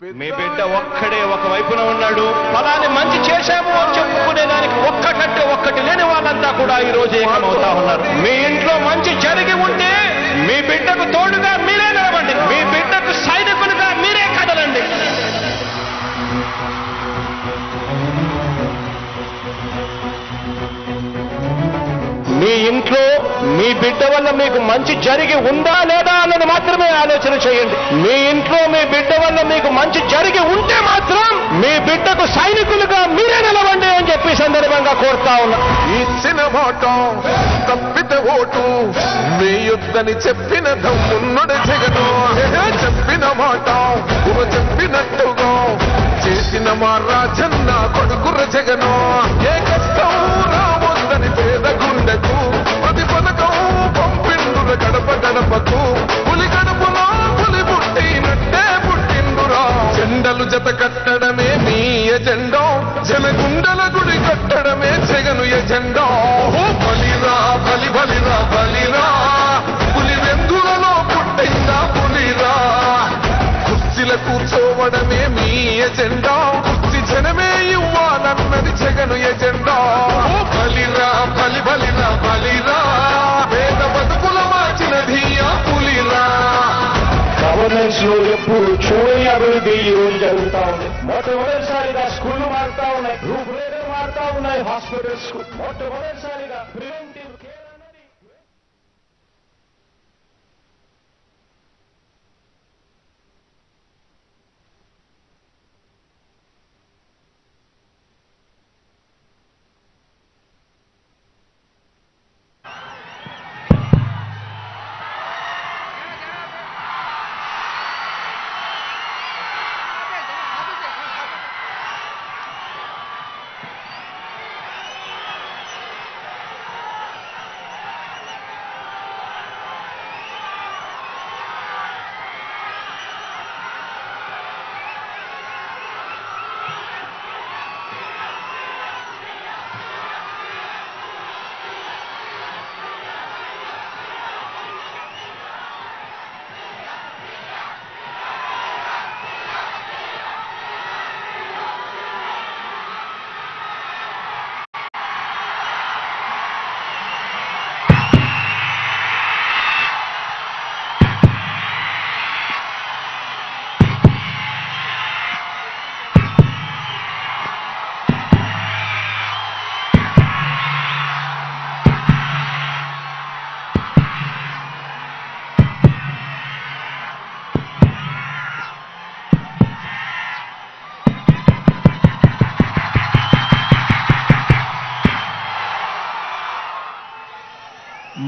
మీ బిడ్డ ఒక్కడే ఒక వైపున ఉన్నాడు. ఫలాన్ని మంచి చేశాము అని చెప్పుకునే దానికి ఒక్కటంటే ఒక్కటి లేని వాళ్ళంతా కూడా ఈ రోజు ఏకమవుతా ఉన్నారు. మీ ఇంట్లో మంచి జరిగి ఉంటే మీ బిడ్డకు తోడుగా మీరే నిలవండి. మీ బిడ్డకు సైనికులుగా మీరే కదలండి. మీ ఇంట్లో మీ బిడ్డ వల్ల మీకు మంచి జరిగి ఉందా లేదా అన్నది మాత్రమే ఆలోచన చేయండి. మీ ఇంట్లో మీ బిడ్డ వల్ల మీకు మంచి జరిగి ఉంటే మాత్రం మీ బిడ్డకు సైనికులుగా మీరే నిలవండి అని చెప్పి సందర్భంగా కోరుతా ఉన్నా. ఇచ్చిన మాట తప్పితే ఓటు మీ యుద్ధని చెప్పిన దమ్మున్నడు జగను. చెప్పిన మాట చెప్పినట్టుగా చేసిన మా రాజన్న కొడుకుర జగను. ఏ కష్టం రావద్దని పేద గుండెకు ప్రతి పథకం పంపిండుర గడప గడపకు. పులి గడపలో పులి పుట్టినట్టే పుట్టిండురా. జెండలు జత కట్టడమే మీ ఎజెండా. జనగుండల గుడి కట్టడమే జగను ఎజెండా. బలిరా బలి బలిరా బలిరా. పులి వెందులలో పుట్టిందా పులిరా. కుర్చీల కూర్చోవడమే మీ ఎజెండా. కుర్చీ జనమే ఇవ్వాలన్నది జగను ఎజెండా. బలిరా బలి బలిరా బలిరా. పేద బతుకుల మార్చినది ఆ పులిరా. గవర్నెన్స్ లో ఎప్పుడు చూడని అభివృద్ధి ఈ రోజు జరుగుతా ఉంది. మొట్టమొదటిసారిగా స్కూళ్లు మారుతా ఉన్నాయి, రూపురేఖలు మారుతా ఉన్నాయి, హాస్పిటల్స్ మొట్టమొదటిసారిగా ప్రివెంటివ్ కేర్ అన్నది.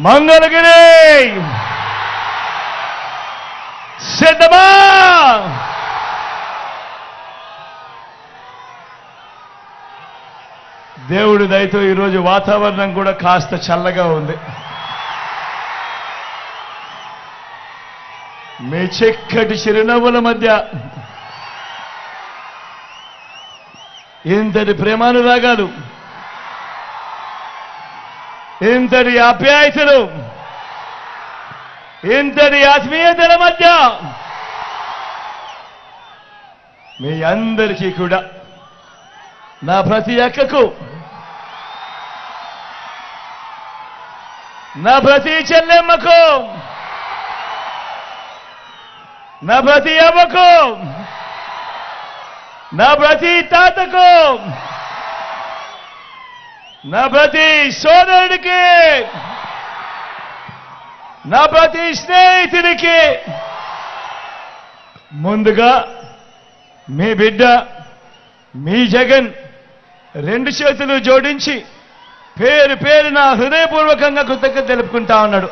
మంగళగిరి సిద్ధమా? దేవుడి దయతో ఈరోజు వాతావరణం కూడా కాస్త చల్లగా ఉంది. మీ చిక్కటి చిరునవ్వుల మధ్య ఇంతటి ప్రేమానురాగాలు, ఇంతటి ఆప్యాయతలు, ఇంతటి ఆత్మీయతల మధ్య మీ అందరికీ కూడా నా ప్రతి అక్కకు, నా ప్రతి చెల్లెమ్మకు, నా ప్రతి అవ్వకు, నా ప్రతి తాతకు, నా ప్రతి సోదరుడికి, నా ప్రతి స్నేహితుడికి ముందుగా మీ బిడ్డ మీ జగన్ రెండు చేతులు జోడించి పేరు పేరున హృదయపూర్వకంగా కృతజ్ఞత తెలుపుకుంటా ఉన్నాడు.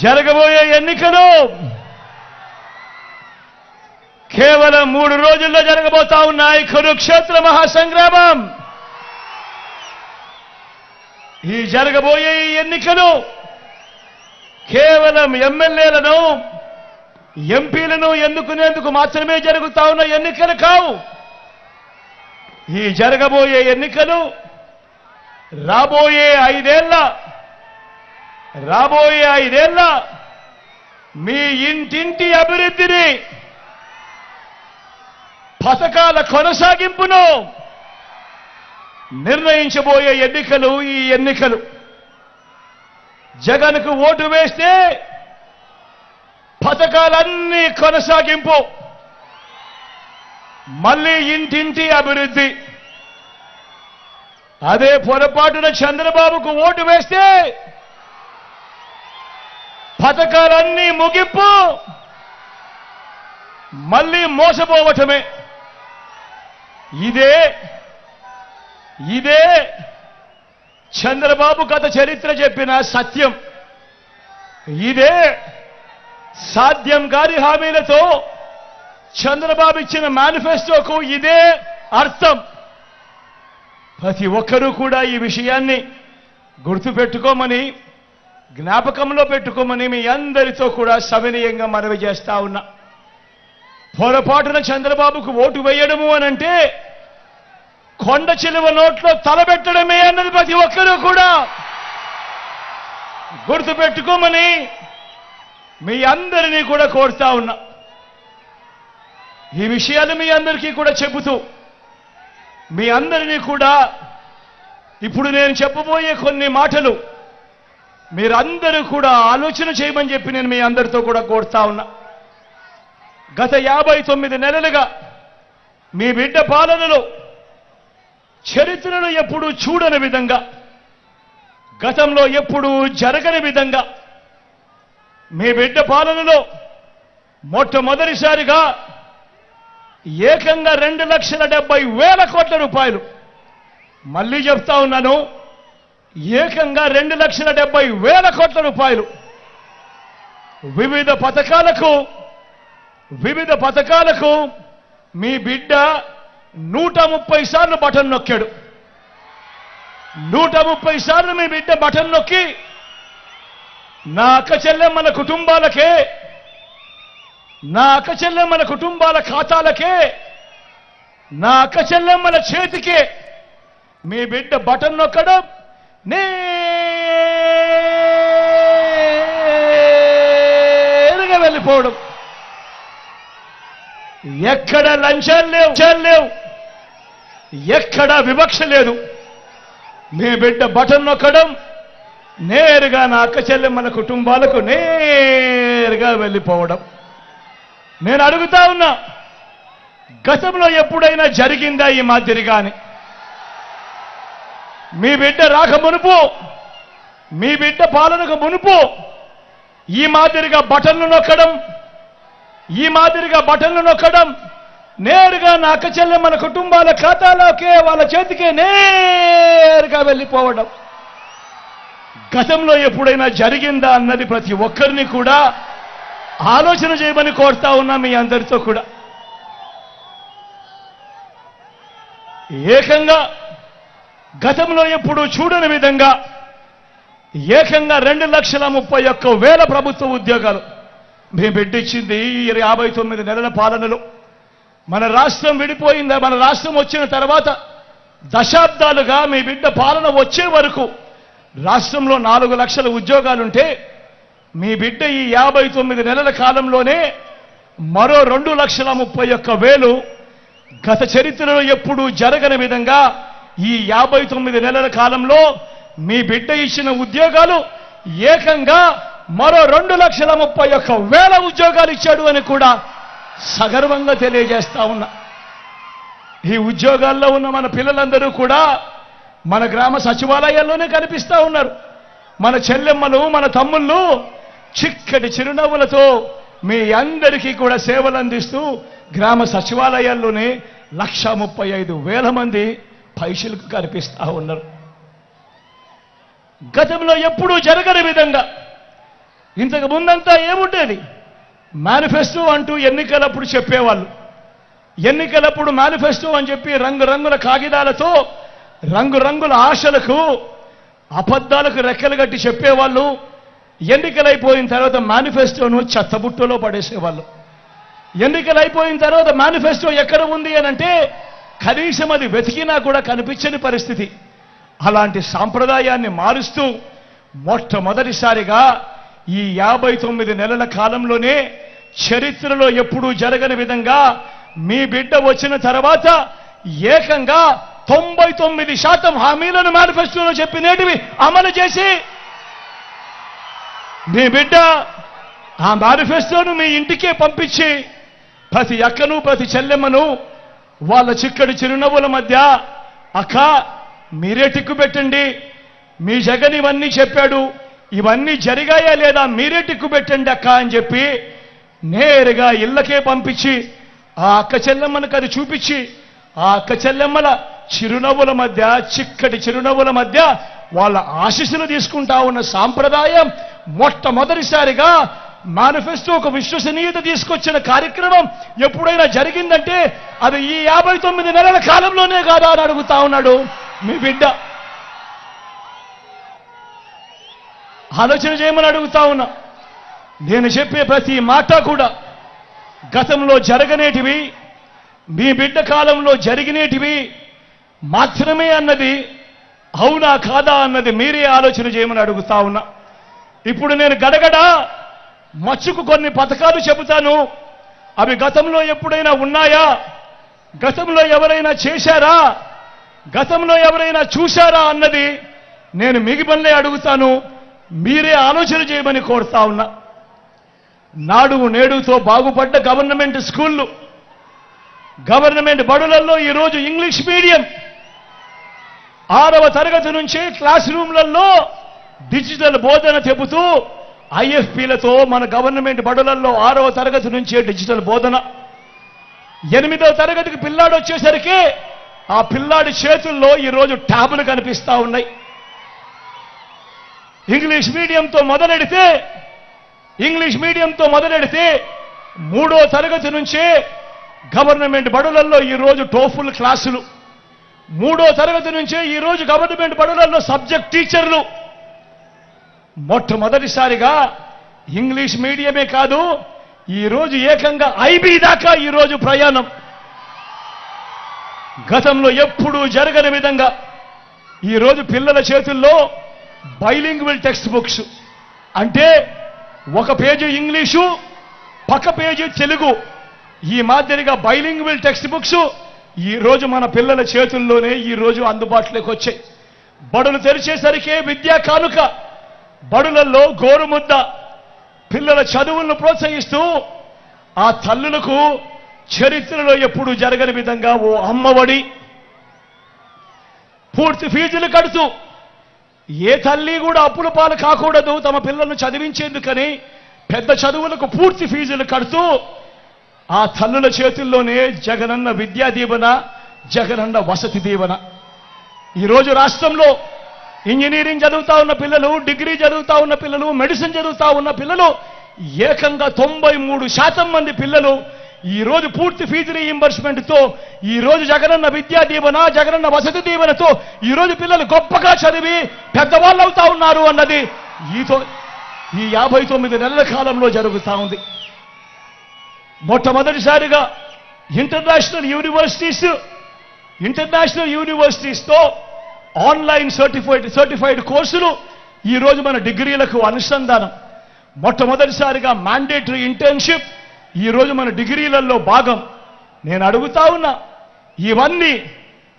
జరగబోయే ఎన్నికలు కేవలం 3 రోజుల్లో జరగబోతా ఉన్నాయి. కురుక్షేత్ర మహాసంగ్రామం ఈ జరగబోయే ఈ ఎన్నికలు కేవలం ఎమ్మెల్యేలను ఎంపీలను ఎన్నుకునేందుకు మాత్రమే జరుగుతా ఉన్న ఎన్నికలు కావు. ఈ జరగబోయే ఎన్నికలు రాబోయే ఐదేళ్ల మీ ఇంటింటి అభివృద్ధిని, పథకాల కొనసాగింపును నిర్ణయించబోయే ఎన్నికలు ఈ ఎన్నికలు. జగన్కు ఓటు వేస్తే పథకాలన్నీ కొనసాగింపు, మళ్ళీ ఇంటింటి అభివృద్ధి. అదే పొరపాటున చంద్రబాబుకు ఓటు వేస్తే పథకాలన్నీ ముగింపు, మళ్ళీ మోసపోవటమే. ఇదే చంద్రబాబు గత చరిత్ర చెప్పిన సత్యం. ఇదే సాధ్యం కాని హామీలతో చంద్రబాబు ఇచ్చిన మేనిఫెస్టోకు ఇదే అర్థం. ప్రతి ఒక్కరూ కూడా ఈ విషయాన్ని గుర్తుపెట్టుకోమని, జ్ఞాపకంలో పెట్టుకోమని మీ అందరితో కూడా సవినయంగా మనవి చేస్తా ఉన్నా. పొరపాటున చంద్రబాబుకు ఓటు వేయడము అనంటే కొండ చిలువ నోట్లో తలబెట్టడమే అన్నది ప్రతి ఒక్కరూ కూడా గుర్తుపెట్టుకోమని మీ అందరినీ కూడా కోరుతా ఉన్నా. ఈ విషయాలు మీ అందరికీ కూడా చెబుతూ, మీ అందరినీ కూడా ఇప్పుడు నేను చెప్పబోయే కొన్ని మాటలు మీరందరూ కూడా ఆలోచన చేయమని చెప్పి నేను మీ అందరితో కూడా కోరుతా ఉన్నా. గత 59 నెలలుగా మీ బిడ్డ పాలనలో చరిత్రను ఎప్పుడూ చూడని విధంగా, గతంలో ఎప్పుడూ జరగని విధంగా మీ బిడ్డ పాలనలో మొట్టమొదటిసారిగా ఏకంగా 2,70,000 కోట్ల రూపాయలు, మళ్ళీ చెప్తా ఉన్నాను, ఏకంగా 2,70,000 కోట్ల రూపాయలు వివిధ పథకాలకు మీ బిడ్డ 130 సార్లు బటన్ నొక్కాడు. 130 సార్లు మీ బిడ్డ బటన్ నొక్కి నా అక్క చెల్లెమ్మల కుటుంబాల ఖాతాలకే, నా అక్క చెల్లెమ్మల చేతికే మీ బిడ్డ బటన్ నొక్కడం, నేరుగా వెళ్ళిపోవడం. ఎక్కడ లంచాలు లేవు, ఎక్కడ వివక్ష లేదు. మీ బిడ్డ బటన్ నొక్కడం, నేరుగా నా అక్క చెల్లెమ్మల కుటుంబాలకు నేరుగా వెళ్ళిపోవడం. నేను అడుగుతా ఉన్నా, గతంలో ఎప్పుడైనా జరిగిందా ఈ మాదిరిగాని? మీ బిడ్డ రాక మునుపు, మీ బిడ్డ పాలనకు మునుపు ఈ మాదిరిగా బటన్లు నొక్కడం, నేరుగా నా అక్క చెల్లెమ్మల కుటుంబాల ఖాతాలోకే, వాళ్ళ చేతికే నేరుగా వెళ్ళిపోవడం గతంలో ఎప్పుడైనా జరిగిందా అన్నది ప్రతి ఒక్కరిని కూడా ఆలోచన చేయమని కోరుతా ఉన్నా మీ అందరితో కూడా. ఏకంగా గతంలో ఎప్పుడూ చూడని విధంగా ఏకంగా 2,31,000 ప్రభుత్వ ఉద్యోగాలు మీ బిడ్డిచ్చింది. 59 నెలల పాలనలో మన రాష్ట్రం విడిపోయిందా? మన రాష్ట్రం వచ్చిన తర్వాత దశాబ్దాలుగా మీ బిడ్డ పాలన వచ్చే వరకు రాష్ట్రంలో 4 లక్షల ఉద్యోగాలుంటే మీ బిడ్డ ఈ 59 నెలల కాలంలోనే మరో 2,31,000 గత చరిత్రలో ఎప్పుడూ జరగని విధంగా ఈ 59 నెలల కాలంలో మీ బిడ్డ ఇచ్చిన ఉద్యోగాలు ఏకంగా మరో 2,31,000 ఉద్యోగాలు ఇచ్చాడు అని కూడా సగర్వంగా తెలియజేస్తా ఉన్నా. ఈ ఉద్యోగాల్లో ఉన్న మన పిల్లలందరూ కూడా మన గ్రామ సచివాలయాల్లోనే కనిపిస్తా ఉన్నారు. మన చెల్లెమ్మలు, మన తమ్ముళ్ళు చిక్కటి చిరునవ్వులతో మీ అందరికీ కూడా సేవలు అందిస్తూ గ్రామ సచివాలయాల్లోనే 1,35,000 మంది పైసలకు కనిపిస్తా ఉన్నారు. గతంలో ఎప్పుడూ జరగని విధంగా ఇంతకు ముందంతా ఏముండేది? మేనిఫెస్టో అంటూ ఎన్నికలప్పుడు చెప్పేవాళ్ళు. ఎన్నికలప్పుడు మేనిఫెస్టో అని చెప్పి రంగురంగుల కాగితాలతో, రంగురంగుల ఆశలకు అబద్ధాలకు రెక్కలు కట్టి చెప్పేవాళ్ళు ఎన్నికలైపోయిన తర్వాత మేనిఫెస్టోను చెత్తబుట్టలో పడేసేవాళ్ళు. ఎన్నికలైపోయిన తర్వాత మేనిఫెస్టో ఎక్కడ ఉంది అనంటే కనీసం అది వెతికినా కూడా కనిపించని పరిస్థితి. అలాంటి సాంప్రదాయాన్ని మారుస్తూ మొట్టమొదటిసారిగా ఈ 59 నెలల కాలంలోనే చరిత్రలో ఎప్పుడూ జరగని విధంగా మీ బిడ్డ వచ్చిన తర్వాత ఏకంగా 99% హామీలను మేనిఫెస్టోలో చెప్పినేటివి అమలు చేసి మీ బిడ్డ ఆ మేనిఫెస్టోను మీ ఇంటికే పంపించి ప్రతి అక్కను ప్రతి చెల్లెమ్మను వాళ్ళ చిక్కడి చిరునవ్వుల మధ్య అక్క మీరే టిక్కు పెట్టండి, మీ జగన్ ఇవన్నీ చెప్పాడు, ఇవన్నీ జరిగాయా లేదా మీరే టిక్కు పెట్టండి అక్క అని చెప్పి నేరుగా ఇళ్ళకే పంపించి ఆ అక్క చెల్లెమ్మలకు అది చూపించి ఆ అక్క చెల్లెమ్మల చిరునవ్వుల మధ్య చిక్కటి చిరునవ్వుల మధ్య వాళ్ళ ఆశీస్సులు తీసుకుంటా ఉన్న సాంప్రదాయం మొట్టమొదటిసారిగా మేనిఫెస్టో ఒక విశ్వసనీయత తీసుకొచ్చిన కార్యక్రమం ఎప్పుడైనా జరిగిందంటే అది ఈ 59 నెలల కాలంలోనే కాదా అని అడుగుతా ఉన్నాడు మీ బిడ్డ. ఆలోచన చేయమని అడుగుతా ఉన్నా. నేను చెప్పే ప్రతి మాట కూడా గతంలో జరగనేటివి మీ బిడ్డ కాలంలో జరిగినేటివి మాత్రమే అన్నది అవునా కాదా అన్నది మీరే ఆలోచన చేయమని అడుగుతా ఉన్నా. ఇప్పుడు నేను గడగడ మచ్చుకు కొన్ని పథకాలు చెబుతాను. అవి గతంలో ఎప్పుడైనా ఉన్నాయా, గతంలో ఎవరైనా చేశారా, గతంలో ఎవరైనా చూశారా అన్నది నేను మిగిలిపల్లే అడుగుతాను. మీరే ఆలోచన చేయమని కోరుతా ఉన్నా. నాడు నేడుతో బాగుపడ్డ గవర్నమెంట్ స్కూళ్ళు, గవర్నమెంట్ బడులలో ఈరోజు ఇంగ్లీష్ మీడియం 6వ తరగతి నుంచే క్లాస్ రూమ్లలో డిజిటల్ బోధన చెబుతూ ఐఎఫ్పీలతో మన గవర్నమెంట్ బడులలో 6వ తరగతి నుంచే డిజిటల్ బోధన. 8వ తరగతికి పిల్లాడు వచ్చేసరికి ఆ పిల్లాడి చేతుల్లో ఈరోజు ట్యాబులు కనిపిస్తా ఉన్నాయి. ఇంగ్లీష్ మీడియంతో మొదలెడితే 3వ తరగతి నుంచే గవర్నమెంట్ బడులలో ఈరోజు టోఫుల్ క్లాసులు, 3వ తరగతి నుంచే ఈరోజు గవర్నమెంట్ బడులలో సబ్జెక్ట్ టీచర్లు. మొట్టమొదటిసారిగా ఇంగ్లీష్ మీడియమే కాదు ఈరోజు ఏకంగా ఐబీ దాకా ఈరోజు ప్రయాణం. గతంలో ఎప్పుడూ జరగని విధంగా ఈరోజు పిల్లల చేతుల్లో బైలింగ్వల్ టెక్స్ట్ బుక్స్, అంటే ఒక పేజీ ఇంగ్లీషు పక్క పేజీ తెలుగు, ఈ మాదిరిగా బైలింగ్వల్ టెక్స్ట్ బుక్స్ ఈరోజు మన పిల్లల చేతుల్లోనే ఈరోజు అందుబాటులోకి వచ్చాయి. బడులు తెరిచేసరికే విద్యా కానుక, బడులలో గోరుముద్ద, పిల్లల చదువులను ప్రోత్సహిస్తూ ఆ తల్లులకు చరిత్రలో ఎప్పుడు జరగని విధంగా ఓ అమ్మఒడి, పూర్తి ఫీజులు కడుతూ ఏ తల్లి కూడా అప్పుల పాలు కాకూడదు తమ పిల్లలను చదివించేందుకని పెద్ద చదువులకు పూర్తి ఫీజులు కడుతూ ఆ తల్లుల చేతుల్లోనే జగనన్న విద్యా దీవెన, జగనన్న వసతి దీవెన. ఈరోజు రాష్ట్రంలో ఇంజనీరింగ్ చదువుతా ఉన్న పిల్లలు, డిగ్రీ చదువుతా ఉన్న పిల్లలు, మెడిసిన్ చదువుతా ఉన్న పిల్లలు ఏకంగా 93% మంది పిల్లలు ఈరోజు పూర్తి ఫీజు రీయింబర్స్మెంట్తో ఈరోజు జగనన్న విద్యా దీవెన, జగనన్న వసతి దీవెనతో ఈరోజు పిల్లలు గొప్పగా చదివి పెద్దవాళ్ళు అవుతా ఉన్నారు అన్నది ఈ 59 నెలల కాలంలో జరుగుతా ఉంది. మొట్టమొదటిసారిగా ఇంటర్నేషనల్ యూనివర్సిటీస్తో ఆన్లైన్ సర్టిఫైడ్ కోర్సులు ఈరోజు మన డిగ్రీలకు అనుసంధానం. మొట్టమొదటిసారిగా మ్యాండేటరీ ఇంటర్న్షిప్ ఈరోజు మన డిగ్రీలలో భాగం. నేను అడుగుతా ఉన్నా, ఇవన్నీ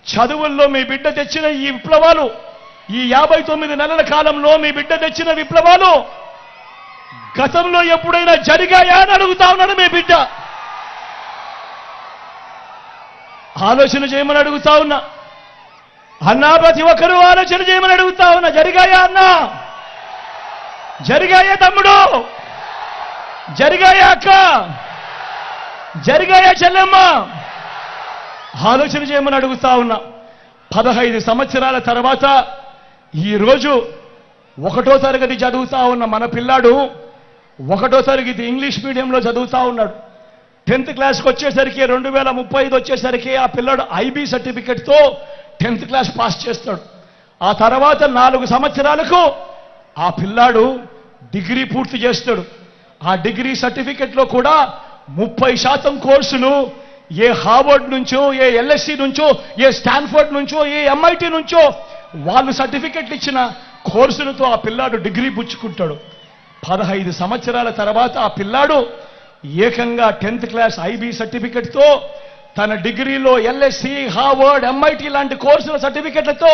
చదువుల్లో మీ బిడ్డ తెచ్చిన ఈ విప్లవాలు, ఈ 59 నెలల కాలంలో మీ బిడ్డ తెచ్చిన విప్లవాలు గతంలో ఎప్పుడైనా జరిగాయా అని అడుగుతా ఉన్నాను మీ బిడ్డ. ఆలోచన చేయమని అడుగుతా ఉన్నా అన్నా, ప్రతి ఒక్కరూ ఆలోచన చేయమని అడుగుతా ఉన్నా. జరిగాయా అన్నా? జరిగాయా తమ్ముడు? జరిగాయా అక్క? జరిగాయా చెల్లెమ్మ? ఆలోచన చేయమని అడుగుతా ఉన్నా. 15 సంవత్సరాల తర్వాత ఈరోజు 1వ తరగతి చదువుతా ఉన్న మన పిల్లాడు 1వ తరగతి ఇంగ్లీష్ మీడియంలో చదువుతా ఉన్నాడు. 10th క్లాస్కి వచ్చేసరికి 2035 వచ్చేసరికి ఆ పిల్లాడు ఐబీ సర్టిఫికెట్తో 10th క్లాస్ పాస్ చేస్తాడు. ఆ తర్వాత 4 సంవత్సరాలకు ఆ పిల్లాడు డిగ్రీ పూర్తి చేస్తాడు. ఆ డిగ్రీ సర్టిఫికెట్లో కూడా 30% కోర్సులు ఏ హార్వర్డ్ నుంచో, ఏ ఎల్ఎస్సి నుంచో, ఏ స్టాన్ఫర్డ్ నుంచో, ఏ ఎంఐటి నుంచో వాళ్ళు సర్టిఫికెట్లు ఇచ్చిన కోర్సులతో ఆ పిల్లాడు డిగ్రీ పుచ్చుకుంటాడు. 15 సంవత్సరాల తర్వాత ఆ పిల్లాడు ఏకంగా 10th క్లాస్ ఐబీ సర్టిఫికెట్తో తన డిగ్రీలో ఎల్ఎస్సి, హార్వర్డ్, ఎంఐటి లాంటి కోర్సుల సర్టిఫికెట్లతో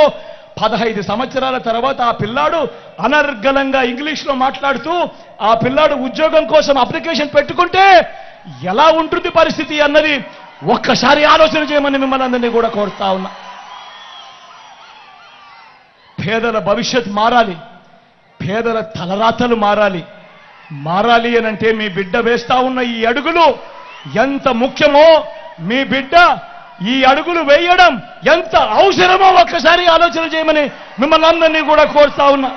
15 సంవత్సరాల తర్వాత ఆ పిల్లాడు అనర్గళంగా ఇంగ్లీష్లో మాట్లాడుతూ ఆ పిల్లాడు ఉద్యోగం కోసం అప్లికేషన్ పెట్టుకుంటే ఎలా ఉంటుంది పరిస్థితి అన్నది ఒక్కసారి ఆలోచన చేయమని మిమ్మల్ని అందరినీ కూడా కోరుతా ఉన్నా. పేదల భవిష్యత్ మారాలి, పేదల తలరాతలు మారాలి. మారాలి అనంటే మీ బిడ్డ వేస్తా ఉన్న ఈ అడుగులు ఎంత ముఖ్యమో, మీ బిడ్డ ఈ అడుగులు వేయడం ఎంత అవసరమో ఒక్కసారి ఆలోచన చేయమని మిమ్మల్ని అందరినీ కూడా కోరుతా ఉన్నా.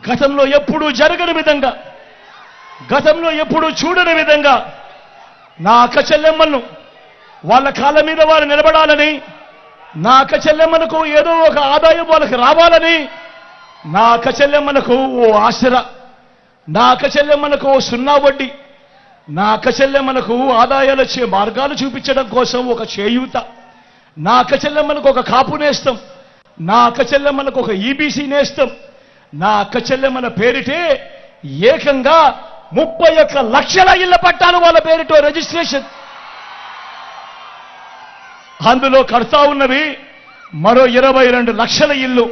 గతంలో ఎప్పుడూ జరగని విధంగా, గతంలో ఎప్పుడూ చూడని విధంగా నా అక్క చెల్లెమ్మలను వాళ్ళ కాళ్ళ మీద వారు నిలబడాలని, నా అక్క చెల్లెమ్మలకు ఏదో ఒక ఆదాయం వాళ్ళకి రావాలని, నా అక్క చెల్లెమ్మలకు ఓ ఆసరా, నా అక్క చెల్లెమ్మలకు ఓ 0 వడ్డీ, నా అక్క చెల్లెమ్మలకు ఆదాయాలు వచ్చే మార్గాలు చూపించడం కోసం ఒక చేయూత, నా అక్క చెల్లెమ్మలకు ఒక కాపు నేస్తం, నా అక్క చెల్లెమ్మలకు ఒక ఈబీసీ నేస్తం, నా అక్క చెల్లెమ్మల పేరిటే ఏకంగా 31 లక్షల ఇళ్ల పట్టాలు వాళ్ళ పేరిటో రిజిస్ట్రేషన్. అందులో కడతా ఉన్నవి మరో 22 లక్షల ఇల్లు.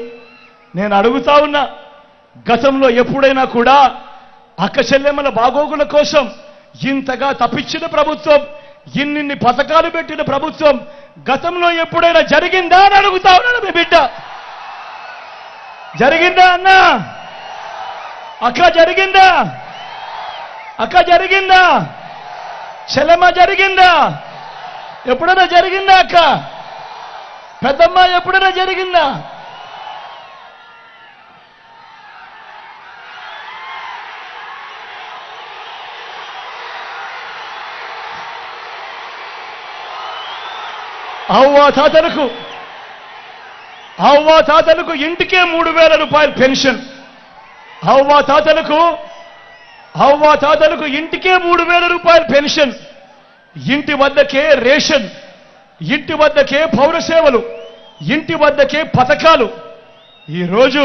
నేను అడుగుతా ఉన్నా, గతంలో ఎప్పుడైనా కూడా అక్క చెల్లెమ్మల బాగోగుల కోసం ఇంతగా తప్పించిన ప్రభుత్వం, ఇన్నిన్ని పథకాలు పెట్టిన ప్రభుత్వం గతంలో ఎప్పుడైనా జరిగిందా అని అడుగుతా ఉన్నాడు మీ బిడ్డ. జరిగిందా అన్నా? అక్క జరిగిందా? అక్క జరిగిందా? చెల్లెమ్మ జరిగిందా? ఎప్పుడైనా జరిగిందా అక్క? పెద్దమ్మ ఎప్పుడైనా జరిగిందా? అవ్వా తాతలకు ఇంటికే 3,000 రూపాయలు పెన్షన్. అవ్వా తాతలకు ఇంటికే 3,000 రూపాయలు పెన్షన్. ఇంటి వద్దకే రేషన్, ఇంటి వద్దకే పౌర సేవలు, ఇంటి వద్దకే పథకాలు. ఈరోజు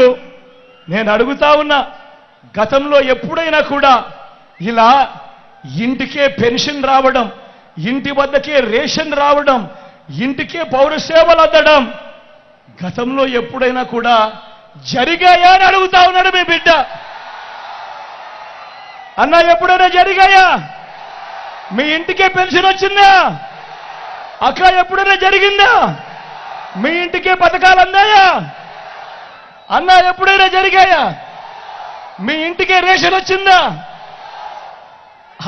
నేను అడుగుతా ఉన్నా, గతంలో ఎప్పుడైనా కూడా ఇలా ఇంటికే పెన్షన్ రావడం, ఇంటి వద్దకే రేషన్ రావడం, ఇంటికే పౌర సేవలు అందడం గతంలో ఎప్పుడైనా కూడా జరిగాయా అని అడుగుతా ఉన్నాడు మీ బిడ్డ. అన్నా ఎప్పుడైనా జరిగాయా? మీ ఇంటికే పెన్షన్ వచ్చిందా? అక్క ఎప్పుడైనా జరిగిందా? మీ ఇంటికే పథకాలు అందాయా? అన్నా ఎప్పుడైనా జరిగాయా? మీ ఇంటికే రేషన్ వచ్చిందా?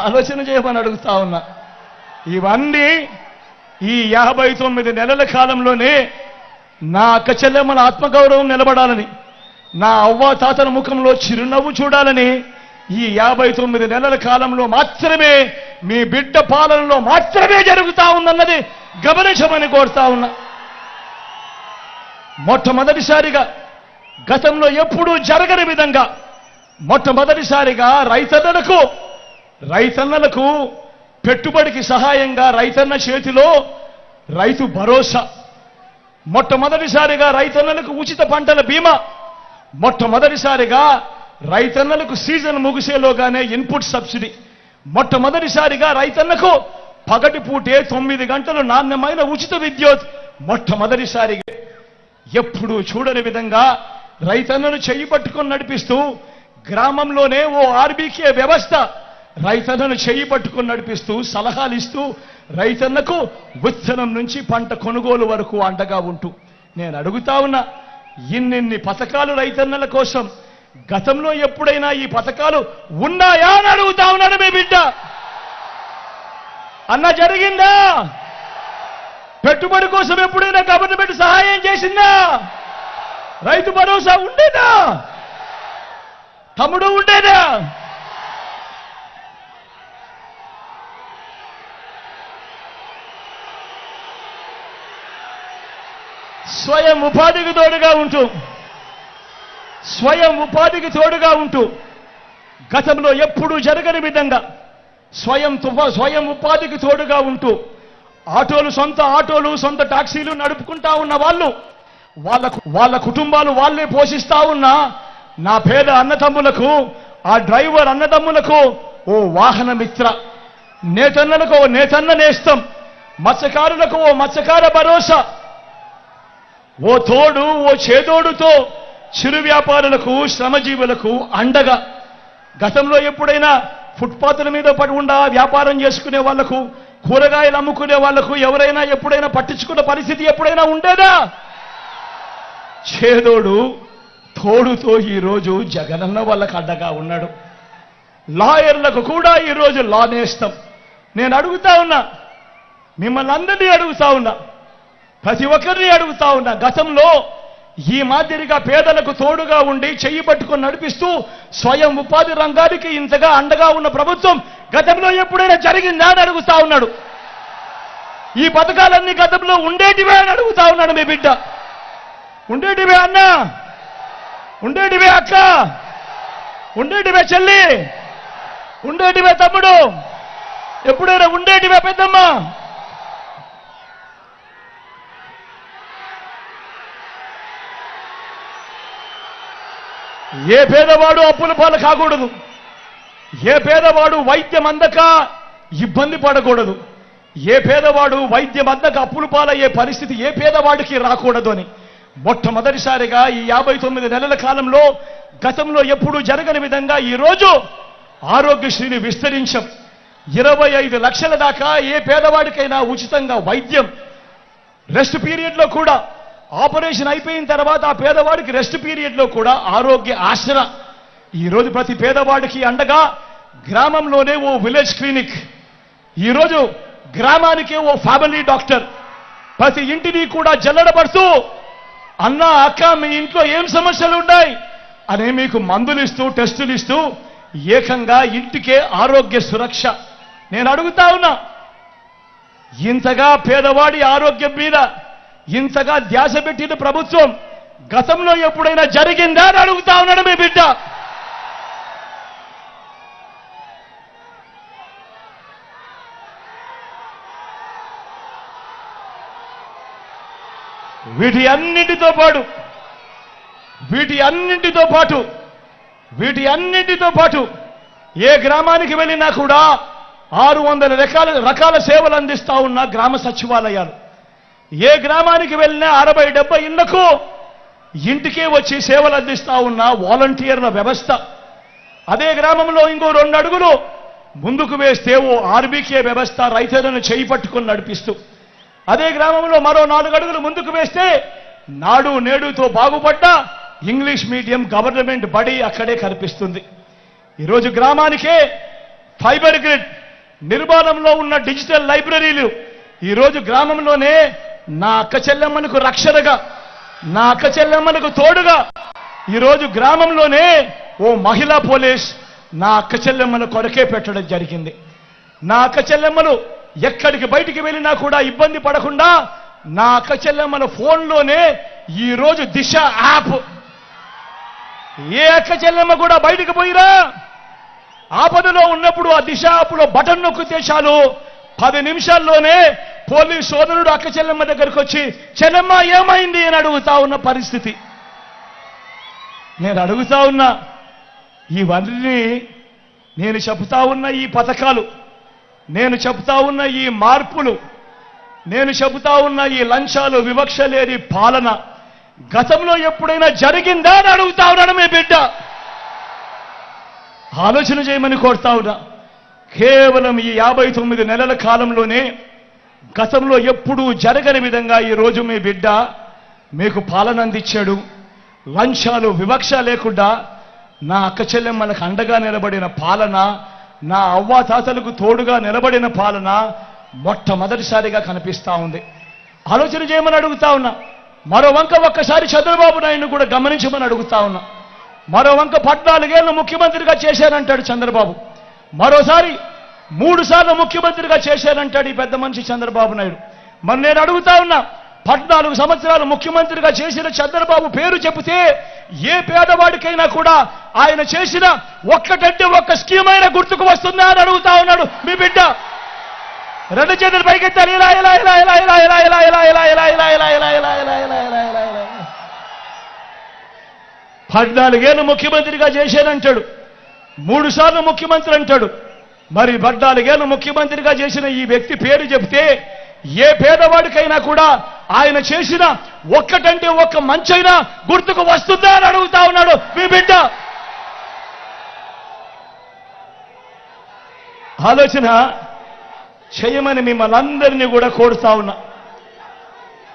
ఆలోచన చేయమని అడుగుతా ఉన్నా. ఇవన్నీ ఈ 59 నెలల కాలంలోనే నా అక్క చెల్లెమ్మల ఆత్మగౌరవం నిలబడాలని, నా అవ్వ తాతల ముఖంలో చిరునవ్వు చూడాలని ఈ 59 నెలల కాలంలో మాత్రమే, మీ బిడ్డ పాలనలో మాత్రమే జరుగుతా ఉందన్నది గమనించమని కోరుతా ఉన్నా. మొట్టమొదటిసారిగా గతంలో ఎప్పుడూ జరగని విధంగా మొట్టమొదటిసారిగా రైతన్నలకు పెట్టుబడికి సహాయంగా రైతన్న చేతిలో రైతు భరోసా, మొట్టమొదటిసారిగా రైతన్నలకు ఉచిత పంటల బీమా, మొట్టమొదటిసారిగా రైతన్నలకు సీజన్ ముగిసేలోగానే ఇన్పుట్ సబ్సిడీ, మొట్టమొదటిసారిగా రైతన్నకు పగటి పూటే 9 గంటలు నాణ్యమైన ఉచిత విద్యుత్, మొట్టమొదటిసారిగా ఎప్పుడూ చూడని విధంగా రైతన్నను చెయ్యి పట్టుకొని నడిపిస్తూ గ్రామంలోనే ఓ ఆర్బీకే వ్యవస్థ రైతన్నను చెయ్యి పట్టుకొని నడిపిస్తూ సలహాలు ఇస్తూ రైతన్నకు విత్తనం నుంచి పంట కొనుగోలు వరకు అండగా ఉంటూ నేను అడుగుతా ఉన్నా, ఇన్నిన్ని పథకాలు రైతన్నల కోసం గతంలో ఎప్పుడైనా ఈ పథకాలు ఉన్నాయా అని అడుగుతా ఉన్నాడు మీ బిడ్డ. అన్న జరిగిందా? పెట్టుబడి కోసం ఎప్పుడైనా గవర్నమెంట్ సహాయం చేసిందా? రైతు భరోసా ఉండేదా? తమ్ముడు ఉండేదా? స్వయం ఉపాధికి తోడుగా ఉంటూ గతంలో ఎప్పుడూ జరగని విధంగా స్వయం ఉపాధికి తోడుగా ఉంటూ సొంత ఆటోలు సొంత టాక్సీలు నడుపుకుంటా ఉన్న వాళ్ళు వాళ్ళ కుటుంబాలు వాళ్ళే పోషిస్తా ఉన్న నా పేద అన్నదమ్ములకు, ఆ డ్రైవర్ అన్నదమ్ములకు ఓ వాహన మిత్ర, నేతన్నలకు ఓ నేతన్న నేస్తం, మత్స్యకారులకు ఓ మత్స్యకార భరోసా, ఓ తోడు ఓ చేదోడుతో చిరు వ్యాపారులకు శ్రమజీవులకు అండగా. గతంలో ఎప్పుడైనా ఫుట్పాత్ల మీద పడి వ్యాపారం చేసుకునే వాళ్లకు, కూరగాయలు అమ్ముకునే వాళ్లకు ఎవరైనా ఎప్పుడైనా పట్టించుకున్న పరిస్థితి ఎప్పుడైనా ఉండేదా? చేదోడు తోడుతో ఈరోజు జగనన్న వాళ్ళకు అడ్డగా ఉన్నాడు. లాయర్లకు కూడా ఈరోజు లా నేస్తం. నేను అడుగుతా ఉన్నా, మిమ్మల్ని అందరినీ అడుగుతా ఉన్నా, ప్రతి ఒక్కరిని అడుగుతా ఉన్నా, గతంలో ఈ మాదిరిగా పేదలకు తోడుగా ఉండి చెయ్యి పట్టుకొని నడిపిస్తూ స్వయం ఉపాధి రంగానికి ఇంతగా అండగా ఉన్న ప్రభుత్వం గతంలో ఎప్పుడైనా జరిగిందా అని అడుగుతా ఉన్నాడు. ఈ పథకాలన్నీ గతంలో ఉండేటివే అని అడుగుతా ఉన్నాడు మీ బిడ్డ. ఉండేటివే అన్న, ఉండేటివే అక్క, ఉండేటివే చెల్లి, ఉండేటివే తమ్ముడు, ఎప్పుడైనా ఉండేటివే పెద్దమ్మ. ఏ పేదవాడు అప్పుల పాలు కాకూడదు, ఏ పేదవాడు వైద్యం అందక ఇబ్బంది పడకూడదు, ఏ పేదవాడు వైద్యం అందక అప్పుల పాలయ్యే పరిస్థితి ఏ పేదవాడికి రాకూడదు అని మొట్టమొదటిసారిగా ఈ 59 నెలల కాలంలో గతంలో ఎప్పుడూ జరగని విధంగా ఈరోజు ఆరోగ్యశ్రీని విస్తరించాం. 25 లక్షల దాకా ఏ పేదవాడికైనా ఉచితంగా వైద్యం, రెస్ట్ పీరియడ్లో కూడా ఆపరేషన్ అయిపోయిన తర్వాత ఆ పేదవాడికి రెస్ట్ పీరియడ్లో కూడా ఆరోగ్య ఆసరా. ఈరోజు ప్రతి పేదవాడికి అండగా గ్రామంలోనే ఓ విలేజ్ క్లినిక్, ఈరోజు గ్రామానికే ఓ ఫ్యామిలీ డాక్టర్, ప్రతి ఇంటిని కూడా జల్లడపడుతూ అన్న అక్క మీ ఇంట్లో ఏం సమస్యలు ఉన్నాయి అని మీకు మందులు ఇస్తూ టెస్టులు ఇస్తూ ఏకంగా ఇంటికే ఆరోగ్య సురక్ష. నేను అడుగుతా ఉన్నా, ఇంతగా పేదవాడి ఆరోగ్యం మీద ఇంతగా ధ్యాస పెట్టిన ప్రభుత్వం గతంలో ఎప్పుడైనా జరిగిందా అని అడుగుతా ఉన్నాడు మీ బిడ్డ. వీటి అన్నింటితో పాటు ఏ గ్రామానికి వెళ్ళినా కూడా 600 రకాల సేవలు అందిస్తా ఉన్న గ్రామ సచివాలయాలు, ఏ గ్రామానికి వెళ్ళినా 60-70 ఇళ్లకు ఇంటికే వచ్చి సేవలు అందిస్తా ఉన్న వాలంటీర్ల వ్యవస్థ, అదే గ్రామంలో ఇంకో 2 అడుగులు ముందుకు వేస్తే ఓ ఆర్బీకే వ్యవస్థ రైతులను చేయి పట్టుకుని నడిపిస్తూ, అదే గ్రామంలో మరో 4 అడుగులు ముందుకు వేస్తే నాడు నేడుతో బాగుపడ్డ ఇంగ్లీష్ మీడియం గవర్నమెంట్ బడి అక్కడే కనిపిస్తుంది. ఈరోజు గ్రామానికే ఫైబర్ గ్రిడ్ నిర్మాణంలో ఉన్న డిజిటల్ లైబ్రరీలు ఈరోజు గ్రామంలోనే నా అక్క చెల్లెమ్మలకు రక్షణగా, నా అక్క చెల్లెమ్మలకు తోడుగా ఈరోజు గ్రామంలోనే ఓ మహిళా పోలీస్ నా అక్క చెల్లెమ్మల కొరకే పెట్టడం జరిగింది. నా అక్క చెల్లెమ్మలు ఎక్కడికి బయటికి వెళ్ళినా కూడా ఇబ్బంది పడకుండా నా అక్క చెల్లెమ్మల ఫోన్లోనే ఈరోజు దిశ యాప్, ఏ అక్క చెల్లెమ్మ కూడా బయటికి పోయిరా ఆపదలో ఉన్నప్పుడు ఆ దిశ యాప్లో బటన్ నొక్కితే చాలు 10 నిమిషాల్లోనే పోలీస్ సోదరుడు అక్క చెల్లెమ్మ దగ్గరకు వచ్చి చెల్లెమ్మ ఏమైంది అని అడుగుతా ఉన్న పరిస్థితి. నేను అడుగుతా ఉన్నా, ఇవన్నీ నేను చెబుతా ఉన్న ఈ పథకాలు, నేను చెబుతా ఉన్న ఈ మార్పులు, నేను చెబుతా ఉన్న ఈ లంచాలు వివక్ష లేని పాలన గతంలో ఎప్పుడైనా జరిగిందా అని అడుగుతా ఉన్నాడు మీ బిడ్డ. ఆలోచన చేయమని కోరుతా ఉన్నా. కేవలం ఈ 59 నెలల కాలంలోనే గతంలో ఎప్పుడూ జరగని విధంగా ఈరోజు మీ బిడ్డ మీకు పాలన అందించాడు. లంచాలు వివక్ష లేకుండా నా అక్క చెల్లెమ్మలకు అండగా నిలబడిన పాలన, నా అవ్వాతాతలకు తోడుగా నిలబడిన పాలన మొట్టమొదటిసారిగా కనిపిస్తా ఉంది. ఆలోచన చేయమని అడుగుతా ఉన్నా. మరో వంక ఒక్కసారి చంద్రబాబు నాయుడును కూడా గమనించమని అడుగుతా ఉన్నా. మరో వంక 14 ఏళ్ళు ముఖ్యమంత్రిగా చేశానంటాడు చంద్రబాబు, మరోసారి 3 సార్లు ముఖ్యమంత్రిగా చేశానంటాడు ఈ పెద్ద మనిషి చంద్రబాబు నాయుడు. మరి నేను అడుగుతా ఉన్నా, 14 సంవత్సరాలు ముఖ్యమంత్రిగా చేసిన చంద్రబాబు పేరు చెబితే ఏ పేదవాడికైనా కూడా ఆయన చేసిన ఒక్కటంటే ఒక్క స్కీమ్ అయినా గుర్తుకు వస్తుందా అని అడుగుతా ఉన్నాడు మీ బిడ్డ. రెండు చేతులు పైకెత్తాలి. ఇలా ఇలా ఇలా ఇలా ఇలా ఇలా ఇలా ఇలా ఇలా ఇలా ఇలా ఇలా ఇలా ఇలా ఇలా ఇలా ఇలా ఇలా ఇలా 14 ఏళ్ళు ముఖ్యమంత్రిగా చేశానంటాడు, 3 సార్లు ముఖ్యమంత్రి అంటాడు. మరి 14 ఏళ్ళు ముఖ్యమంత్రిగా చేసిన ఈ వ్యక్తి పేరు చెబితే ఏ పేదవాడికైనా కూడా ఆయన చేసిన ఒక్కటంటే ఒక్క మంచైనా గుర్తుకు వస్తుందా అని అడుగుతా ఉన్నాడు మీ బిడ్డ. ఆలోచన చేయమని మిమ్మల్ని అందరినీ కూడా కోరుతా ఉన్నా.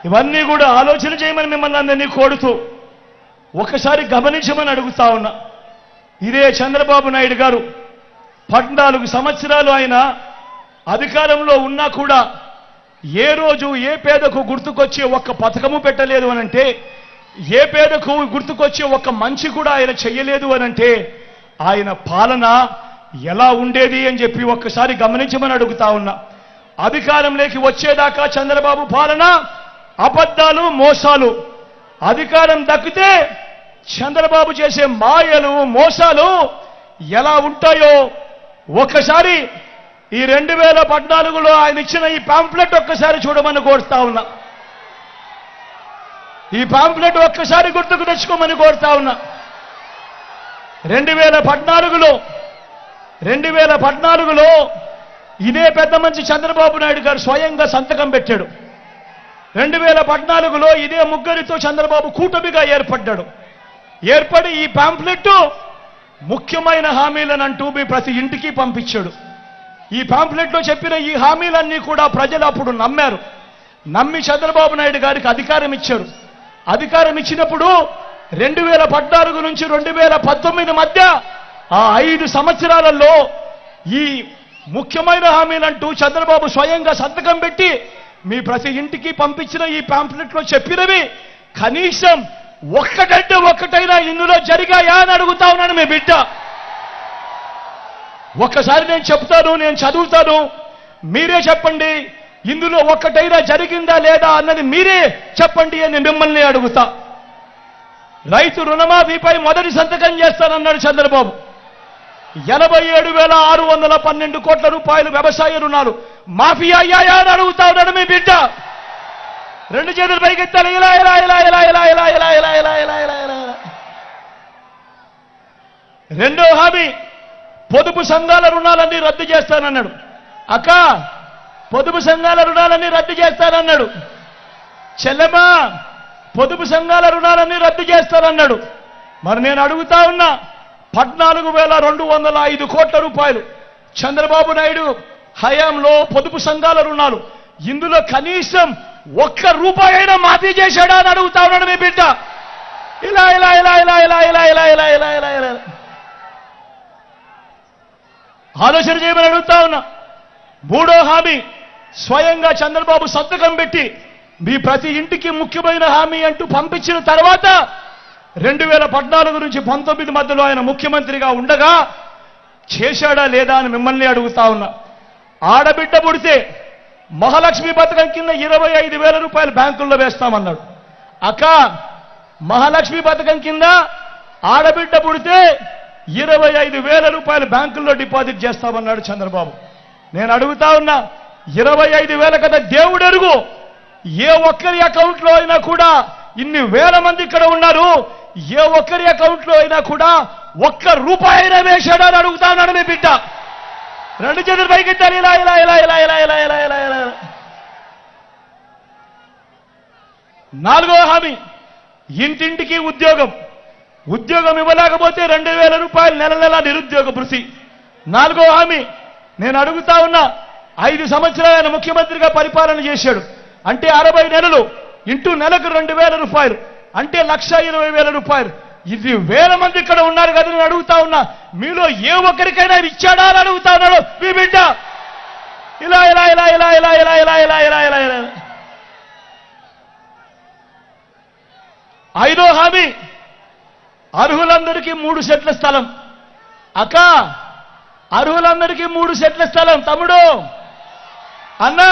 ఇవన్నీ కూడా ఆలోచన చేయమని మిమ్మల్ని అందరినీ కోరుతూ ఒకసారి గమనించమని అడుగుతా ఉన్నా. ఇదే చంద్రబాబు నాయుడు గారు 14 సంవత్సరాలు ఆయన అధికారంలో ఉన్నా కూడా ఏ రోజు ఏ పేదకు గుర్తుకొచ్చే ఒక్క పథకము పెట్టలేదు అనంటే, ఏ పేదకు గుర్తుకొచ్చే ఒక్క మంచి కూడా ఆయన చెయ్యలేదు అనంటే ఆయన పాలన ఎలా ఉండేది అని చెప్పి ఒక్కసారి గమనించమని అడుగుతా ఉన్నా. అధికారంలోకి వచ్చేదాకా చంద్రబాబు పాలన అబద్ధాలు, మోసాలు. అధికారం దక్కితే చంద్రబాబు చేసే మాయలు, మోసాలు ఎలా ఉంటాయో ఒక్కసారి ఈ 2014లో ఆయన ఇచ్చిన ఈ పాంప్లెట్ ఒక్కసారి చూడమని కోరుతా ఉన్నా. ఈ పాంప్లెట్ ఒక్కసారి గుర్తుకు తెచ్చుకోమని కోరుతా ఉన్నా. 2014లో ఇదే పెద్ద మంచి చంద్రబాబు నాయుడు గారు స్వయంగా సంతకం పెట్టాడు. 2014లో ఇదే ముగ్గురితో చంద్రబాబు కూటమిగా ఏర్పడ్డాడు. ఏర్పడి ఈ పాంప్లెట్ ముఖ్యమైన హామీలనంటూ మీ ప్రతి ఇంటికి పంపించాడు. ఈ పాంప్లెట్లో చెప్పిన ఈ హామీలన్నీ కూడా ప్రజలు అప్పుడు నమ్మారు. నమ్మి చంద్రబాబు నాయుడు గారికి అధికారం ఇచ్చారు. అధికారం ఇచ్చినప్పుడు 2014 నుంచి 2019 మధ్య ఆ 5 సంవత్సరాలలో ఈ ముఖ్యమైన హామీలంటూ చంద్రబాబు స్వయంగా సంతకం పెట్టి మీ ప్రతి ఇంటికి పంపించిన ఈ పాంప్లెట్లో చెప్పినవి కనీసం ఒక్కటంటే ఒక్కటైనా ఇందులో జరిగాయా అని అడుగుతా ఉన్నాను మీ బిడ్డ. ఒక్కసారి నేను చెప్తాను, నేను చదువుతాను, మీరే చెప్పండి ఇందులో ఒక్కటైనా జరిగిందా లేదా అన్నది మీరే చెప్పండి అని మిమ్మల్ని అడుగుతా. రైతు రుణమాఫీపై మొదటి సంతకం చేస్తానన్నాడు చంద్రబాబు. 87,612 కోట్ల రూపాయలు వ్యవసాయ రుణాలు మాఫీ అయ్యాయా అని అడుగుతా ఉన్నాడు మీ బిడ్డ. రెండు చేతులు పైకెత్తాలి. ఇలా ఇలా ఇలా ఇలా ఇలా ఇలా ఇలా ఇలా ఇలా ఇలా ఇలా ఇలా. రెండో హామీ పొదుపు సంఘాల రుణాలన్నీ రద్దు చేస్తానన్నాడు. అక్క పొదుపు సంఘాల రుణాలన్నీ రద్దు చేస్తానన్నాడు. చెల్లెమ్మా పొదుపు సంఘాల రుణాలన్నీ రద్దు చేస్తానన్నాడు. మరి నేను అడుగుతా ఉన్నా, 14,205 కోట్ల రూపాయలు చంద్రబాబు నాయుడు హయాంలో పొదుపు సంఘాల రుణాలు, ఇందులో కనీసం ఒక్క రూపాయి అయినా మాఫీ చేశాడా అని అడుగుతా ఉన్నాడు మీ బిడ్డ. ఇలా ఇలా ఇలా ఇలా ఇలా ఇలా ఇలా ఇలా ఇలా ఇలా ఇలా ఆలోచన చేయమని అడుగుతా ఉన్నా. మూడో హామీ స్వయంగా చంద్రబాబు సంతకం పెట్టి మీ ప్రతి ఇంటికి ముఖ్యమైన హామీ అంటూ పంపించిన తర్వాత 2014 నుంచి 19 మధ్యలో ఆయన ముఖ్యమంత్రిగా ఉండగా చేశాడా లేదా అని మిమ్మల్ని అడుగుతా ఉన్నా. ఆడబిడ్డ పుడితే మహాలక్ష్మి పథకం కింద 25,000 రూపాయలు బ్యాంకుల్లో వేస్తామన్నాడు. అక్క మహాలక్ష్మి పథకం కింద ఆడబిడ్డ పుడితే 25,000 రూపాయలు బ్యాంకుల్లో డిపాజిట్ చేస్తామన్నాడు చంద్రబాబు. నేను అడుగుతా ఉన్నా, 25,000 కదా దేవుడు ఎరుగు, ఏ ఒక్కరి అకౌంట్లో అయినా కూడా ఇన్ని వేల మంది ఇక్కడ ఉన్నారు, ఏ ఒక్కరి అకౌంట్లో అయినా కూడా ఒక్క రూపాయి అయినా వేశాడా అని అడుగుతా ఉన్నాడు మీ బిడ్డ. రెండు చేతులు పైకెత్తారు. ఇలా ఇలా ఇలా ఇలా ఇలా ఇలా ఇలా ఇలా ఇలా. నాలుగో హామీ ఇంటింటికి ఉద్యోగం. ఉద్యోగం ఇవ్వలేకపోతే 2,000 రూపాయలు నెల నెల నిరుద్యోగ భృతి. నాలుగో హామీ నేను అడుగుతా ఉన్నా, 5 సంవత్సరాలు ఆయన ముఖ్యమంత్రిగా పరిపాలన చేశాడు. అంటే 60 నెలలు ఇంటూ నెలకు 2,000 రూపాయలు అంటే 1,20,000 రూపాయలు. ఇది వేల మంది ఇక్కడ ఉన్నారు కదా, నేను అడుగుతా ఉన్నా, మీలో ఏ ఒక్కరికైనా ఇచ్చాడా అని అడుగుతా ఉన్నాడు మీ బిడ్డ. ఇలా ఇలా ఇలా ఇలా ఇలా ఇలా ఇలా ఇలా ఇలా ఇలా ఇలా. ఐదో హామీ అర్హులందరికీ 3 సెట్ల స్థలం. అక్క అర్హులందరికీ 3 సెట్ల స్థలం. తమ్ముడు అన్నా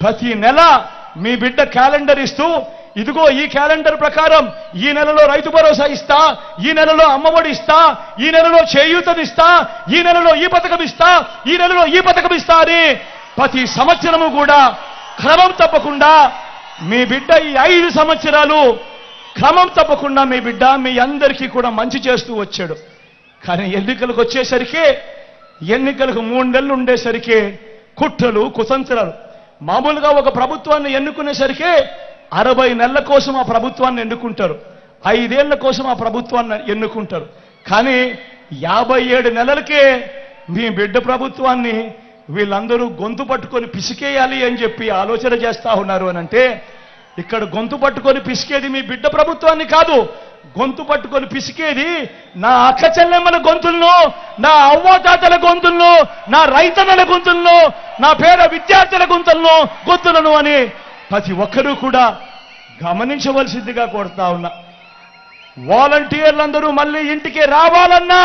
ప్రతి నెల మీ బిడ్డ క్యాలెండర్ ఇస్తూ, ఇదిగో ఈ క్యాలెండర్ ప్రకారం ఈ నెలలో రైతు భరోసా ఇస్తా, ఈ నెలలో అమ్మఒడి ఇస్తా, ఈ నెలలో చేయూతనిస్తా, ఈ నెలలో ఈ పథకం ఇస్తా, ఈ నెలలో ఈ పథకం ఇస్తా అని ప్రతి సంవత్సరము కూడా క్రమం తప్పకుండా మీ బిడ్డ ఈ 5 సంవత్సరాలు క్రమం తప్పకుండా మీ బిడ్డ మీ అందరికీ కూడా మంచి చేస్తూ వచ్చాడు. కానీ ఎన్నికలకు వచ్చేసరికి, ఎన్నికలకు 3 నెలలు ఉండేసరికి కుట్రలు కుతంత్రాలు. మామూలుగా ఒక ప్రభుత్వాన్ని ఎన్నుకునేసరికి 60 నెలల కోసం ఆ ప్రభుత్వాన్ని ఎన్నుకుంటారు, 5 ఏళ్ల కోసం ఆ ప్రభుత్వాన్ని ఎన్నుకుంటారు. కానీ 57 నెలలకే మీ బిడ్డ ప్రభుత్వాన్ని వీళ్ళందరూ గొంతు పట్టుకొని పిసికేయాలి అని చెప్పి ఆలోచన చేస్తా ఉన్నారు అని అంటే, ఇక్కడ గొంతు పట్టుకొని పిసికేది మీ బిడ్డ ప్రభుత్వాన్ని కాదు, గొంతు పట్టుకొని పిసికేది నా అక్క చెల్లెమ్మల గొంతులను, నా అవ్వాతాతల గొంతులను, నా రైతన్నల గొంతులను, నా పేద విద్యార్థుల గొంతులను అని ప్రతి ఒక్కరూ కూడా గమనించవలసిందిగా కోరుతా ఉన్నా. వాలంటీర్లందరూ మళ్ళీ ఇంటికి రావాలన్నా,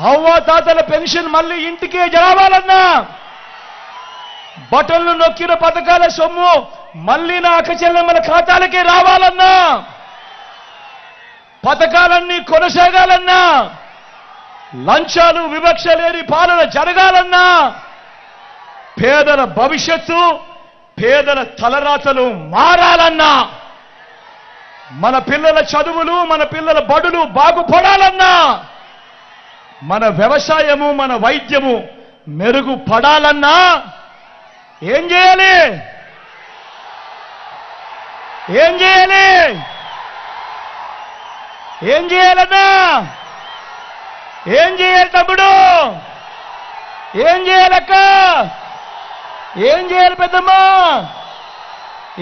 అవ్వాతాతల పెన్షన్ మళ్ళీ ఇంటికే రావాలన్నా, బటన్లు నొక్కిన పథకాల సొమ్ము మళ్ళీ నా అక్క చెల్లెమ్మల ఖాతాలకే రావాలన్నా, పథకాలన్నీ కొనసాగాలన్నా, లంచాలు వివక్ష లేని పాలన జరగాలన్నా, పేదల భవిష్యత్తు, పేదల తలరాతలు మారాలన్నా, మన పిల్లల చదువులు, మన పిల్లల బడులు బాగుపడాలన్నా, మన వ్యవసాయము, మన వైద్యము మెరుగుపడాలన్నా ఏం చేయాలి? ఏం చేయాలి? ఏం చేయాలన్నా? ఏం చేయాలి తమ్ముడు? ఏం చేయాలక్క? ఏం చేయాలి పెద్దమ్మా?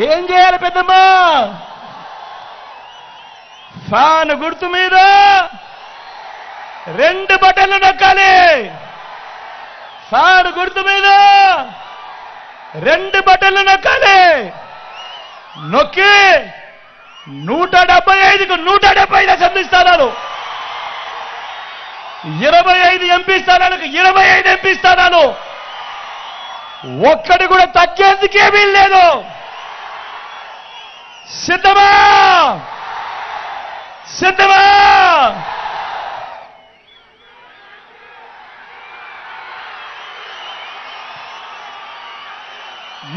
ఏం చేయాలి పెద్దమ్మా? ఫ్యాన్ గుర్తు మీద 2 బటన్లు నొక్కాలి. ఫ్యాన్ గుర్తు మీద 2 బటన్లు నొక్కాలి. నొక్కి 175కు 175 అసెంబ్లీ స్థానాలు, 25 ఎంపీ స్థానాలకు 25 ఎంపీ స్థానాలు, ఒక్కటి కూడా తగ్గేందుకే వీల్లేదు. సిద్ధమా? సిద్ధమా?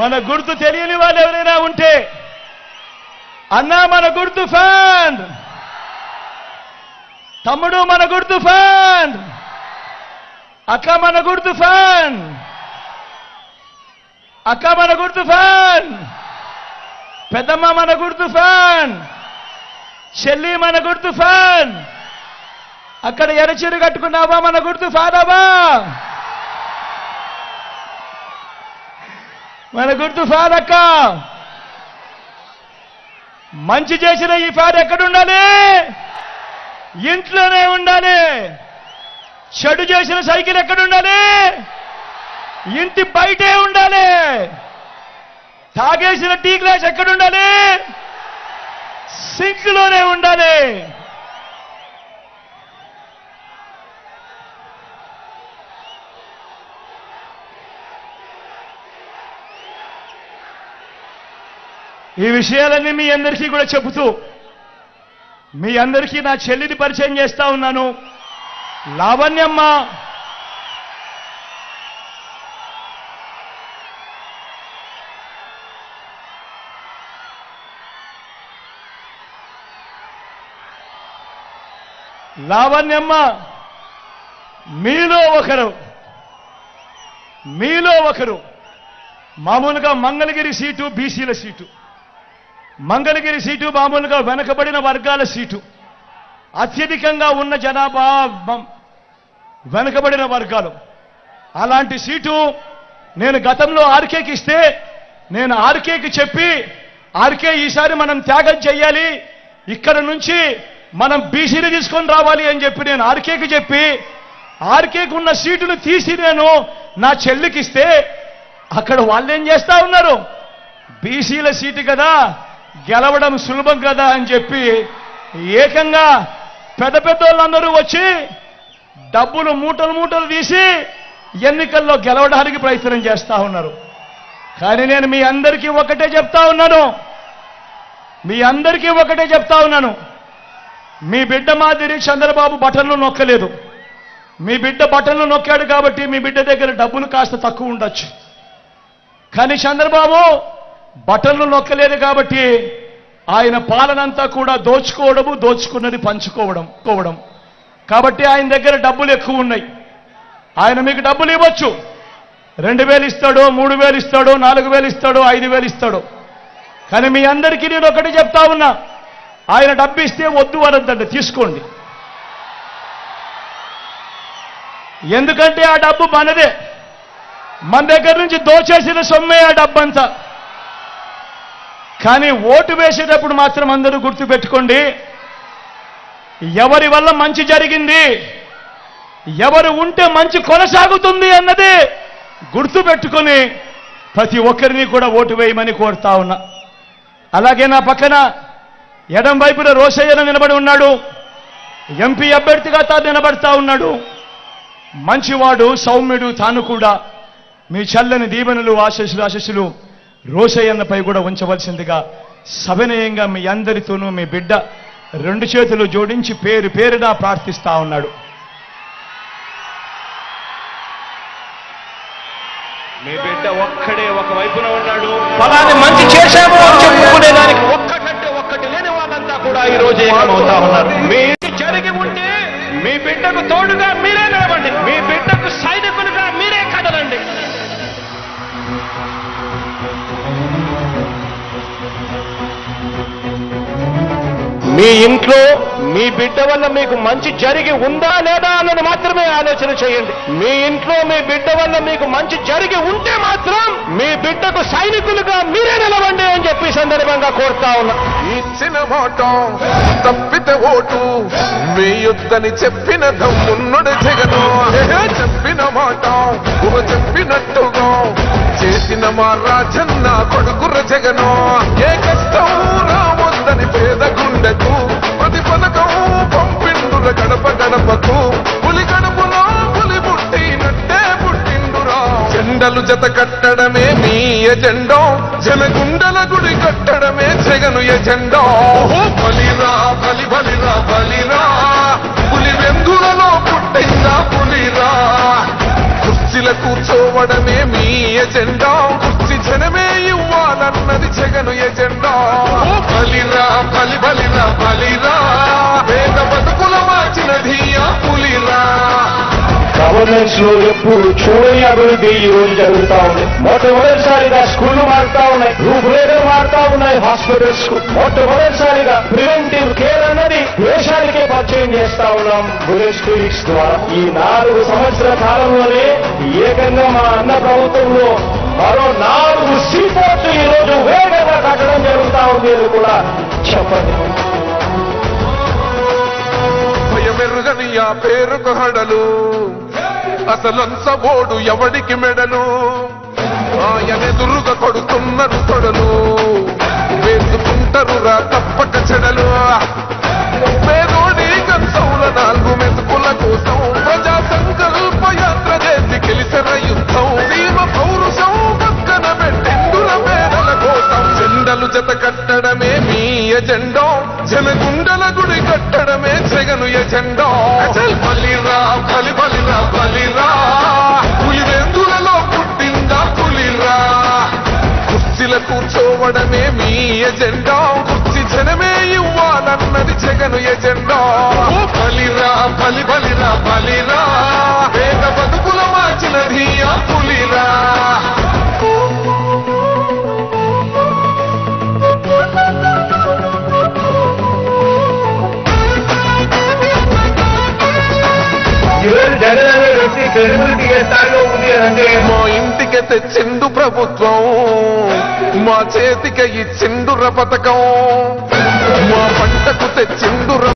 మన గుర్తు తెలియని వాళ్ళు ఎవరైనా ఉంటే, అన్నా మన గుర్తు ఫ్యాన్, తమ్ముడు మన గుర్తు ఫ్యాన్, అక్క మన గుర్తు ఫ్యాన్, అక్క మన గుర్తు ఫ్యాన్, పెద్దమ్మ మన గుర్తు ఫ్యాన్, చెల్లి మన గుర్తు ఫ్యాన్, అక్కడ ఎర్రచీర కట్టుకున్నావా మన గుర్తు ఫ్యాన్ అవ్వా, మన గుర్తు ఫ్యాన్ అక్క. మంచి చేసిన ఈ ఫ్యాన్ ఎక్కడుండాలి? ఇంట్లోనే ఉండాలి. చెడు చేసిన సైకిల్ ఎక్కడుండాలి? ఇంటి బయటే ఉండాలి. తాగేసిన టీ గ్లాస్ ఎక్కడుండాలి? సింక్లోనే ఉండాలి. ఈ విషయాలన్నీ మీ అందరికీ కూడా చెబుతూ, మీ అందరికీ నా చెల్లిని పరిచయం చేస్తా ఉన్నాను. లావణ్యమ్మ లావణ్యమ్మ మీలో ఒకరు మామూలుగా మంగళగిరి సీటు బీసీల సీటు, మంగళగిరి సీటు మామూలుగా వెనకబడిన వర్గాల సీటు, అత్యధికంగా ఉన్న జనాభా వెనకబడిన వర్గాలు. అలాంటి సీటు నేను గతంలో ఆర్కేకి ఇస్తే, నేను ఆర్కేకి చెప్పి, ఆర్కే ఈసారి మనం త్యాగం చెయ్యాలి, ఇక్కడ నుంచి మనం బీసీని తీసుకొని రావాలి అని చెప్పి నేను ఆర్కేకి చెప్పి, ఆర్కేకి ఉన్న సీటును తీసి నేను నా చెల్లికి ఇస్తే, అక్కడ వాళ్ళేం చేస్తా ఉన్నారు, బీసీల సీటు కదా గెలవడం సులభం కదా అని చెప్పి ఏకంగా పెద్ద వాళ్ళందరూ వచ్చి డబ్బులు మూటలు తీసి ఎన్నికల్లో గెలవడానికి ప్రయత్నం చేస్తా ఉన్నారు. కానీ నేను మీ అందరికీ ఒకటే చెప్తా ఉన్నాను, మీ బిడ్డ మాదిరి చంద్రబాబు బటన్లు నొక్కలేదు. మీ బిడ్డ బటన్లు నొక్కాడు కాబట్టి మీ బిడ్డ దగ్గర డబ్బులు కాస్త తక్కువ ఉండొచ్చు. కానీ చంద్రబాబు బటన్లు నొక్కలేదు కాబట్టి ఆయన పాలనంతా కూడా దోచుకున్నది పంచుకోవడం. కాబట్టి ఆయన దగ్గర డబ్బులు ఎక్కువ ఉన్నాయి. ఆయన మీకు డబ్బులు ఇవ్వచ్చు, 2000 ఇస్తాడో, 3000 ఇస్తాడో, 4000 ఇస్తాడో, 5000 ఇస్తాడో. కానీ మీ అందరికీ నేను ఒకటి చెప్తా ఉన్నా, ఆయన డబ్బు ఇస్తే వద్దు అనొద్దండి, తీసుకోండి. ఎందుకంటే ఆ డబ్బు మనదే, మన దగ్గర నుంచి దోచేసిన సొమ్మే ఆ డబ్బంతా. కానీ ఓటు వేసేటప్పుడు మాత్రం అందరూ గుర్తుపెట్టుకోండి, ఎవరి వల్ల మంచి జరిగింది, ఎవరు ఉంటే మంచి కొనసాగుతుంది అన్నది గుర్తుపెట్టుకొని ప్రతి ఒక్కరిని కూడా ఓటు వేయమని కోరుతా ఉన్నా. అలాగే నా పక్కన ఎడం వైపున రోసయ్య నిలబడి ఉన్నాడు, ఎంపీ అభ్యర్థిగా తాను నిలబడతా ఉన్నాడు. మంచివాడు, సౌమ్యుడు. తాను కూడా మీ చల్లని దీవెనలు, ఆశీస్సులు రోసయ్యన్నపై కూడా ఉంచవలసిందిగా సవినయంగా మీ అందరితోనూ మీ బిడ్డ 2 చేతులు జోడించి పేరున ప్రార్థిస్తా ఉన్నాడు. మీ బిడ్డ ఒక్కడే ఒక వైపున ఉన్నాడు. ఫలాన్ని మంచి చేశాము అని చెప్పుకునే దానికి ఒక్కటంటే ఒక్కటి లేని వాళ్ళంతా కూడా ఈ రోజు ఏకమవుతా ఉన్నారు. మీ ఇంటి జరిగి ఉంటే మీ బిడ్డకు తోడుగా మీరే నిలబండి, మీ బిడ్డకు సైనికులుగా మీరే కదలండి. మీ ఇంట్లో మీ బిడ్డ వల్ల మీకు మంచి జరిగి ఉందా లేదా అన్నది మాత్రమే ఆలోచన చేయండి. మీ ఇంట్లో మీ బిడ్డ వల్ల మీకు మంచి జరిగి ఉంటే మాత్రం మీ బిడ్డకు సైనికులుగా మీరే నిలవండి అని చెప్పి సందర్భంగా కోరుతా ఉన్నా. ఇచ్చిన మాట తప్పితే ఓటు వేయొద్దని చెప్పిన దమ్మున్నడు జగను. చెప్పిన మాట చెప్పినట్టుగా చేసిన మా రాజన్న కొడుకుర జగను. ఏ కష్టం రావద్దని పేద గుండెకు ప్రతి పథకం పంపిండుల గడప గడపకు. పులి గడపలో పులి పుట్టినట్టే పుట్టిండురా. జెండలు జత కట్టడమే మీ ఎజెండా, జనగుండల గుడి కట్టడమే జగను ఎజెండా. బలిరా బలిరా బలిరా, పులి వెందులలో పుట్టిందా పులిరా. కుర్చీల కూర్చోవడమే మీ ఎజెండా, కుర్చీ జనమే ఇవ్వాలన్నది జగను ఎజెండా. బలిరా బలిరా బలిరా, పేద బతుకుల మార్చినది ఆ పులిరా. గవర్నెన్స్ లో ఎప్పుడు చూడని అభివృద్ధి ఈ రోజు జరుగుతా ఉంది. మొట్టమొదటిసారిగా స్కూళ్లు మారుతా ఉన్నాయి, రూపురేఖలు మారుతా ఉన్నాయి, హాస్పిటల్స్ కు. మొట్టమొదటిసారిగా ప్రివెంటివ్ కేర్ అన్నది దేశానికే పరిచయం చేస్తా ఉన్నాం బుల్లెట్ క్లినిక్స్ ద్వారా. ఈ 4 సంవత్సరాల కాలంలోనే ఏకంగా మా అన్న ప్రభుత్వంలో మరో 4 సీపోర్ట్లు ఈ రోజు వేగంగా కట్టడం జరుగుతా ఉంది అని కూడా చెప్పండి. భయమెరుగని ఆ పేరుకు హడలు, అసలంచబోడు ఎవడికి మెడలు. ఆయనెదురుగా కొడుతున్నారు తొడలు, వేసుకుంటారు రా తప్పక చెడలు. పేదోడి కంచౌల 4 మెతుకుల కోసం ప్రజా సంకల్ప యాత్ర చేసి గెలిచిన యుద్ధం. సీమ పౌరుషం పక్కన పెట్టిండుల పేదల కోసం. జెండలు జత కట్టడమే మీ ఎజెండా, జనగుండల గుడి కట్టడమే జగను ఎజెండా. బలిరా బలిరా బలిరా, పులి వెందులలో పుట్టిందా పులిరా. కుర్చీల కూర్చోవడమే మీ ఎజెండా, కుర్చీ జనమే ఇవ్వాలన్నది జగను ఎజెండా. బలిరా బలిరా బలిరా, పేద బతుకుల మార్చినది ఆ పులిరా. జగన్ అనే వ్యక్తి క్రెడిబిలిటీ ఏ స్థాయిలో ఉంది అంటే మా ఇంటికి తెచ్చిండు ప్రభుత్వం, మా చేతికి ఇచ్చిండుర పథకం, మా పంటకు తెచ్చిండుర